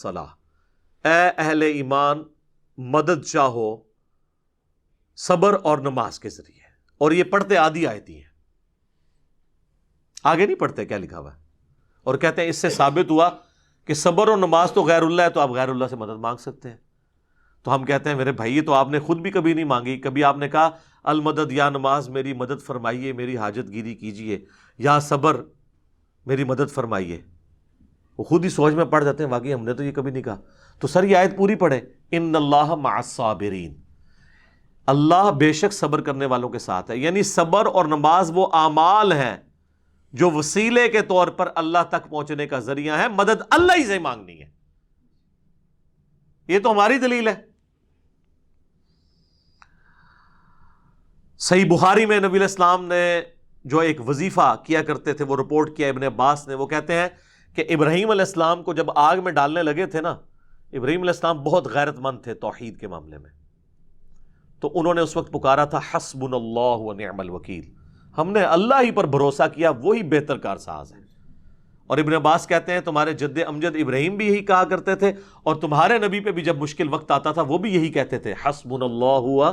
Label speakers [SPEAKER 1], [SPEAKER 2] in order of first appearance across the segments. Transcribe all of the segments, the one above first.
[SPEAKER 1] الصلاۃ، اے اہل ایمان مدد چاہو صبر اور نماز کے ذریعے. اور یہ پڑھتے آدھی آیتی ہیں، آگے نہیں پڑھتے کیا لکھا ہوا ہے، اور کہتے ہیں اس سے ثابت ہوا کہ صبر اور نماز تو غیر اللہ ہے، تو آپ غیر اللہ سے مدد مانگ سکتے ہیں. تو ہم کہتے ہیں میرے بھائی تو آپ نے خود بھی کبھی نہیں مانگی. کبھی آپ نے کہا المدد یا نماز میری مدد فرمائیے، میری حاجت گیری کیجیے، یا صبر میری مدد فرمائیے. وہ خود ہی سوچ میں پڑ جاتے ہیں واقعی ہم نے تو یہ کبھی نہیں کہا. تو سر یہ آیت پوری پڑھیں، ان اللہ مع الصابرین، اللہ بے شک صبر کرنے والوں کے ساتھ ہے. یعنی صبر اور نماز وہ اعمال ہیں جو وسیلے کے طور پر اللہ تک پہنچنے کا ذریعہ ہے، مدد اللہ ہی سے مانگنی ہے. یہ تو ہماری دلیل ہے. صحیح بخاری میں نبی علیہ السلام نے جو ایک وظیفہ کیا کرتے تھے وہ رپورٹ کیا ابن عباس نے. وہ کہتے ہیں کہ ابراہیم علیہ السلام کو جب آگ میں ڈالنے لگے تھے نا، ابراہیم علیہ السلام بہت غیرت مند تھے توحید کے معاملے میں، تو انہوں نے اس وقت پکارا تھا حسبنا اللہ و نعم الوکیل، ہم نے اللہ ہی پر بھروسہ کیا، وہی بہتر کارساز ہے. اور ابن عباس کہتے ہیں تمہارے جد امجد ابراہیم بھی یہی کہا کرتے تھے، اور تمہارے نبی پہ بھی جب مشکل وقت آتا تھا وہ بھی یہی کہتے تھے حسبنا اللہ و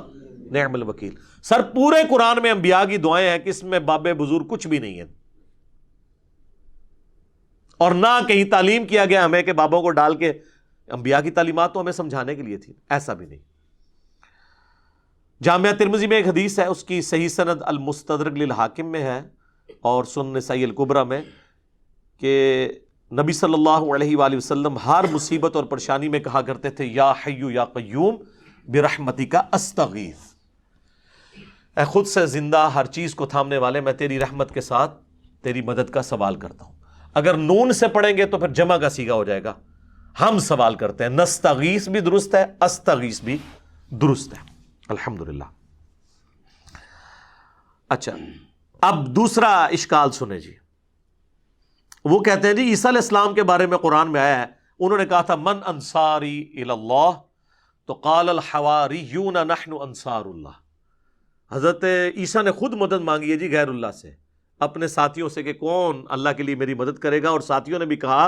[SPEAKER 1] نعم الوکیل. سر پورے قرآن میں انبیاء کی دعائیں ہیں کہ اس میں باب بزرگ کچھ بھی نہیں ہے، اور نہ کہیں تعلیم کیا گیا ہمیں کہ بابوں کو ڈال کے. انبیاء کی تعلیمات تو ہمیں سمجھانے کے لیے تھی، ایسا بھی نہیں. جامعہ ترمذی میں ایک حدیث ہے، اس کی صحیح سند المستدرک للحاکم میں ہے اور سنن نسائی الکبریٰ میں، کہ نبی صلی اللہ علیہ وآلہ وسلم ہر مصیبت اور پریشانی میں کہا کرتے تھے یا حی یا قیوم برحمتک استغیث، اے خود سے زندہ ہر چیز کو تھامنے والے میں تیری رحمت کے ساتھ تیری مدد کا سوال کرتا ہوں. اگر نون سے پڑھیں گے تو پھر جمع کا صیغہ ہو جائے گا، ہم سوال کرتے ہیں. نستغیث بھی درست ہے، استغیث بھی درست ہے. الحمدللہ. اچھا اب دوسرا اشکال سنیں جی. وہ کہتے ہیں جی عیسیٰ علیہ السلام کے بارے میں قرآن میں آیا ہے، انہوں نے کہا تھا من انصاری الی اللہ، تو قال الحواریون نحن انصار اللہ. حضرت عیسیٰ نے خود مدد مانگی ہے جی غیر اللہ سے، اپنے ساتھیوں سے کہ کون اللہ کے لیے میری مدد کرے گا، اور ساتھیوں نے بھی کہا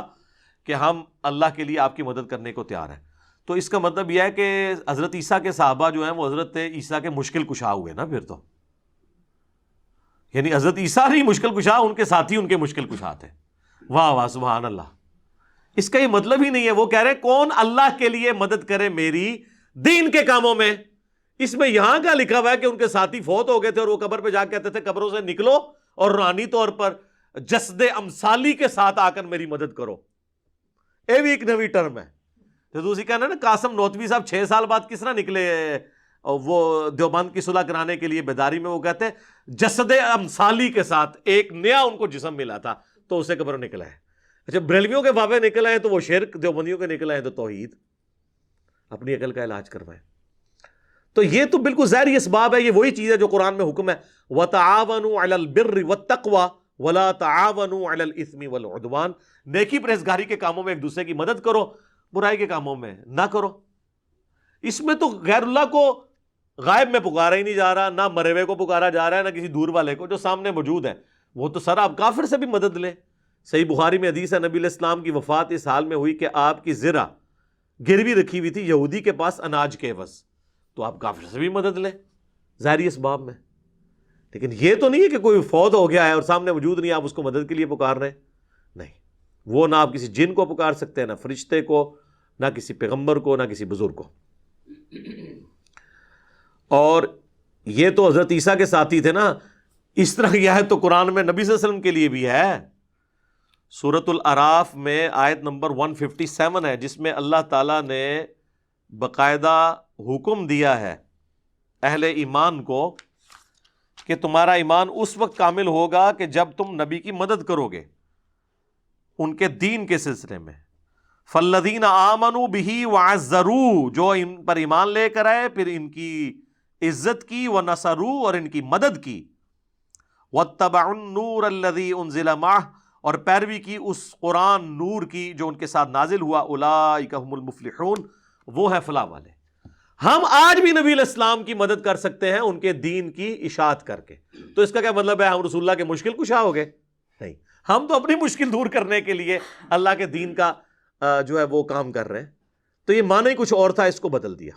[SPEAKER 1] کہ ہم اللہ کے لیے آپ کی مدد کرنے کو تیار ہیں. تو اس کا مطلب یہ ہے کہ حضرت عیسیٰ کے صحابہ جو ہیں وہ حضرت عیسیٰ کے مشکل کشا ہوئے نا پھر تو. یعنی حضرت عیسیٰ نہیں مشکل کشا، ان کے ساتھی ان کے مشکل کشا تھے. واہ واہ سبحان اللہ. اس کا یہ مطلب ہی نہیں ہے. وہ کہہ رہے کون اللہ کے لیے مدد کرے میری دین کے کاموں میں. اس میں یہاں کا لکھا ہوا ہے کہ ان کے ساتھی فوت ہو گئے تھے اور وہ قبر پہ جا کے کہتے تھے قبروں سے نکلو اور روحانی طور پر جسد امثالی کے ساتھ آ کر میری مدد کرو. یہ بھی ایک نوی ٹرم ہے. جو دوسری کہنا نا قاسم نوتوی صاحب 6 سال بعد کس طرح نکلے وہ دیوبند کی صلح کرانے کے لیے بیداری میں، وہ کہتے ہیں جسد امثالی کے ساتھ ایک نیا ان کو جسم ملا تھا تو اسے قبر نکلا ہے. اچھا بریلویوں کے بابے نکل آئے تو وہ شرک، دیوبندیوں کے نکل آئے تو توحید. اپنی عقل کا علاج کروائیں. تو یہ تو بالکل ظاہری اسباب ہے. یہ وہی چیز ہے جو قرآن میں حکم ہے وَتَعَاوَنُوا عَلَى الْبِرِّ وَالتَّقْوَى وَلَا تَعَاوَنُوا عَلَى الْإِثْمِ وَالْعُدْوَانِ. نیکی پرہیزگاری کے کاموں میں ایک دوسرے کی مدد کرو، برائی کے کاموں میں نہ کرو. اس میں تو غیر اللہ کو غائب میں پکارا ہی نہیں جا رہا، نہ مرے ہوئے کو پکارا جا رہا ہے، نہ کسی دور والے کو، جو سامنے موجود ہے. وہ تو سر آپ کافر سے بھی مدد لیں. صحیح بخاری میں حدیث ہے نبی علیہ السلام کی وفات اس حال میں ہوئی کہ آپ کی زرہ گروی رکھی ہوئی تھی یہودی کے پاس اناج کے عوض، تو آپ کافر سے بھی مدد لیں ظاہری اسباب میں. لیکن یہ تو نہیں ہے کہ کوئی فوت ہو گیا ہے اور سامنے موجود نہیں، آپ اس کو مدد کے لیے پکار رہے ہیں. نہیں، وہ نہ آپ کسی جن کو پکار سکتے ہیں، نہ فرشتے کو، نہ کسی پیغمبر کو، نہ کسی بزرگ کو. اور یہ تو حضرت عیسیٰ کے ساتھی تھے نا. اس طرح کی آیت تو قرآن میں نبی صلی اللہ علیہ وسلم کے لیے بھی ہے. سورۃ الاعراف میں آیت نمبر 157 ہے، جس میں اللہ تعالیٰ نے باقاعدہ حکم دیا ہے اہل ایمان کو کہ تمہارا ایمان اس وقت کامل ہوگا کہ جب تم نبی کی مدد کرو گے ان کے دین کے سلسلے میں. فالذین آمنوا بہ وعزروہ، جو ان پر ایمان لے کر آئے پھر ان کی عزت کی، ونصروہ اور ان کی مدد کی، واتبعوا النور الذی انزل معہ اور پیروی کی اس قرآن نور کی جو ان کے ساتھ نازل ہوا، اولئک هم المفلحون، وہ ہے فلاح والے. ہم آج بھی نبی علیہ السلام کی مدد کر سکتے ہیں ان کے دین کی اشاعت کر کے. تو اس کا کیا مطلب ہے ہم رسول اللہ کے مشکل کشا ہو گئے؟ نہیں، ہم تو اپنی مشکل دور کرنے کے لیے اللہ کے دین کا جو ہے وہ کام کر رہے ہیں، تو یہ معنی کچھ اور تھا، اس کو بدل دیا۔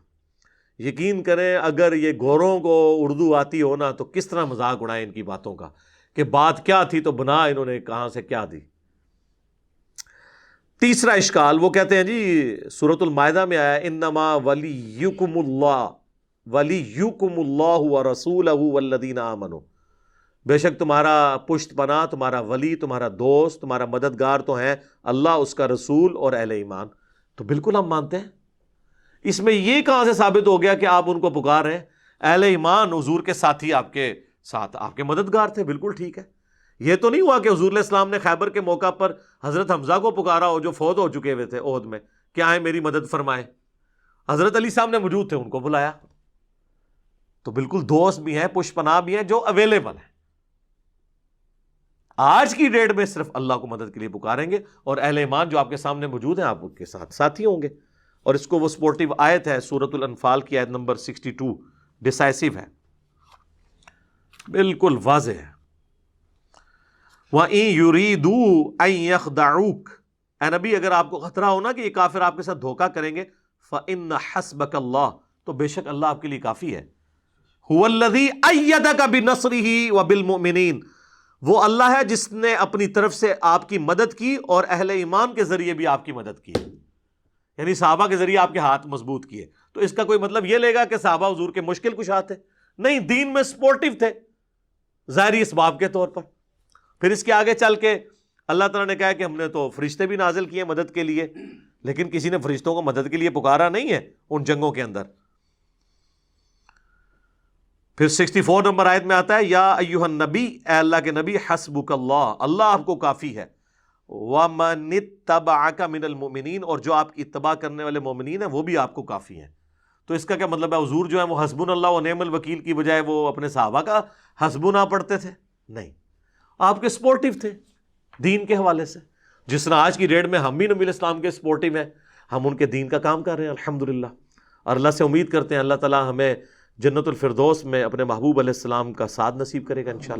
[SPEAKER 1] یقین کریں اگر یہ گوروں کو اردو آتی ہو نا تو کس طرح مذاق اڑائے ان کی باتوں کا، کہ بات کیا تھی تو بنا انہوں نے کہاں سے کیا دی۔ تیسرا اشکال وہ کہتے ہیں جی سورۃ المائدہ میں آیا انما ولیکم اللہ ورسولہ والذین آمنوا، بے شک تمہارا پشت پناہ، تمہارا ولی، تمہارا دوست، تمہارا مددگار تو ہیں اللہ، اس کا رسول اور اہل ایمان۔ تو بالکل ہم مانتے ہیں۔ اس میں یہ کہاں سے ثابت ہو گیا کہ آپ ان کو پکار رہے ہیں؟ اہل ایمان حضور کے ساتھی، آپ کے ساتھ آپ کے مددگار تھے، بالکل ٹھیک ہے۔ یہ تو نہیں ہوا کہ حضور علیہ السلام نے خیبر کے موقع پر حضرت حمزہ کو پکارا ہو جو فوت ہو چکے ہوئے تھے عہد میں کہ آئیں میری مدد فرمائیں، حضرت علی صاحب نے موجود تھے، ان کو بلایا۔ تو بالکل دوست بھی ہیں، پشت پناہ بھی ہیں جو اویلیبل ہیں۔ آج کی ڈیٹ میں صرف اللہ کو مدد کے لیے پکاریں گے، اور اہل ایمان جو آپ کے سامنے موجود ہیں آپ ان کے ساتھ ساتھی ہوں گے۔ اور اس کو وہ سپورٹیو آیت ہے سورۃ الانفال کی آیت نمبر 62، ڈیسائسو ہے، بالکل واضح ہے۔ وَإِن يُرِيدُوا أَن يَخْدَعُوكَ، اے نبی اگر آپ کو خطرہ ہونا کہ یہ کافر آپ کے ساتھ دھوکہ کریں گے، فَإِنَّ حَسْبَكَ اللَّهُ، تو بے شک اللہ آپ کے لیے کافی ہے۔ هُوَ الَّذِي أَيَّدَكَ بِنَصْرِهِ وَبِالْمُؤْمِنِينَ، وہ اللہ ہے جس نے اپنی طرف سے آپ کی مدد کی اور اہل ایمان کے ذریعے بھی آپ کی مدد کی، یعنی صحابہ کے ذریعے آپ کے ہاتھ مضبوط کیے۔ تو اس کا کوئی مطلب یہ لے گا کہ صحابہ حضور کے مشکل کشا تھے؟ نہیں، دین میں سپورٹیو تھے ظاہری اسباب کے طور پر۔ پھر اس کے آگے چل کے اللہ تعالیٰ نے کہا کہ ہم نے تو فرشتے بھی نازل کیے مدد کے لیے، لیکن کسی نے فرشتوں کو مدد کے لیے پکارا نہیں ہے ان جنگوں کے اندر۔ پھر 64 نمبر آیت میں آتا ہے یا ایھا النبی، اے اللہ کے نبی، حسبک اللہ، اللہ آپ کو کافی ہے، ومن اتبعک من المؤمنین، اور جو آپ کی اتباع کرنے والے مومنین ہیں وہ بھی آپ کو کافی ہیں۔ تو اس کا کیا مطلب ہے؟ حضور جو ہے وہ حسبنا اللہ و نعم الوکیل کی بجائے وہ اپنے صحابہ کا حسبنا پڑھتے تھے؟ نہیں، آپ کے سپورٹیو تھے دین کے حوالے سے، جس طرح آج کی ڈیٹ میں ہم بھی نبی الاسلام کے سپورٹیو ہیں، ہم ان کے دین کا کام کر رہے ہیں الحمدللہ، اور اللہ سے امید کرتے ہیں اللہ تعالیٰ ہمیں جنت الفردوس میں اپنے محبوب علیہ السلام کا ساتھ نصیب کرے گا انشاءاللہ۔